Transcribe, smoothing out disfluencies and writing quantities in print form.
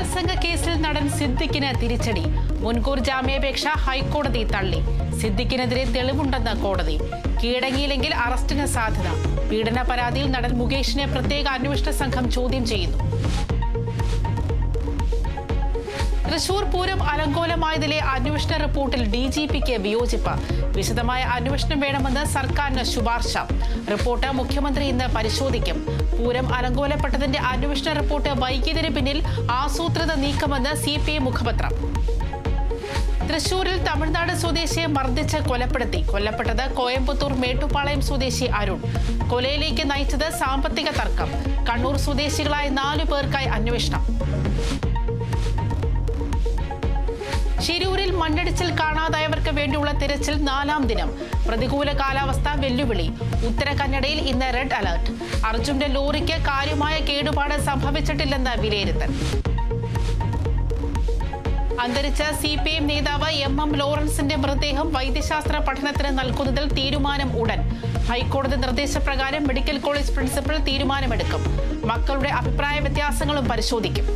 ബലാത്സംഗ കേസിൽ നടൻ സിദ്ദിഖിന് തിരിച്ചടി. മുൻകൂർ ജാമ്യാപേക്ഷ ഹൈക്കോടതി തള്ളി. സിദ്ദിഖിനെതിരെ തെളിവുണ്ടെന്ന് കോടതി. കീഴടങ്ങിയില്ലെങ്കിൽ അറസ്റ്റിന് സാധ്യത. പീഡന പരാതിയിൽ നടൻ മുകേഷിനെ പ്രത്യേക അന്വേഷണ സംഘം ചോദ്യം ചെയ്യുന്നു. തൃശൂർ പൂരം അലങ്കോലമായതിലെ അന്വേഷണ റിപ്പോർട്ടിൽ DGPക്ക് വിയോജിപ്പ്. വിശദമായ അന്വേഷണം വേണമെന്ന് സർക്കാരിന് ശുപാർശ. റിപ്പോർട്ട് മുഖ്യമന്ത്രി ഇന്ന് പരിശോധിക്കും. പൂരം അലങ്കോലപ്പെട്ടതിന്റെ അന്വേഷണ റിപ്പോർട്ട് വൈകിയതിന് പിന്നിൽ ആസൂത്രിത നീക്കമെന്ന് CPI മുഖപത്രം. തൃശൂരിൽ തമിഴ്നാട് സ്വദേശിയെ മർദ്ദിച്ച് കൊലപ്പെടുത്തി. കൊല്ലപ്പെട്ടത് കോയമ്പത്തൂർ മേട്ടുപ്പാളയം സ്വദേശി അരുൺ. കൊലയിലേക്ക് നയിച്ചത് സാമ്പത്തിക തർക്കം. കണ്ണൂർ സ്വദേശികളായ 4 പേർക്കായി അന്വേഷണം. ശിരൂരിൽ മണ്ണിടിച്ചിൽ കാണാതായവർക്ക് വേണ്ടിയുള്ള തിരച്ചിൽ 4ാം ദിനം. പ്രതികൂല കാലാവസ്ഥ വെല്ലുവിളി. ഉത്തര കന്നഡയിൽ ഇന്ന് റെഡ് അലർട്ട്. അർജുന്റെ ലോറിക്ക് കാര്യമായ കേടുപാട് സംഭവിച്ചിട്ടില്ലെന്ന് വിലയിരുത്തൽ. അന്തരിച്ച CPM നേതാവ് MM ലോറൻസിന്റെ മൃതദേഹം വൈദ്യശാസ്ത്ര പഠനത്തിന് നൽകുന്നതിൽ തീരുമാനം ഉടൻ. ഹൈക്കോടതി നിർദ്ദേശപ്രകാരം മെഡിക്കൽ കോളേജ് പ്രിൻസിപ്പൽ തീരുമാനമെടുക്കും. മക്കളുടെ അഭിപ്രായ വ്യത്യാസങ്ങളും പരിശോധിക്കും.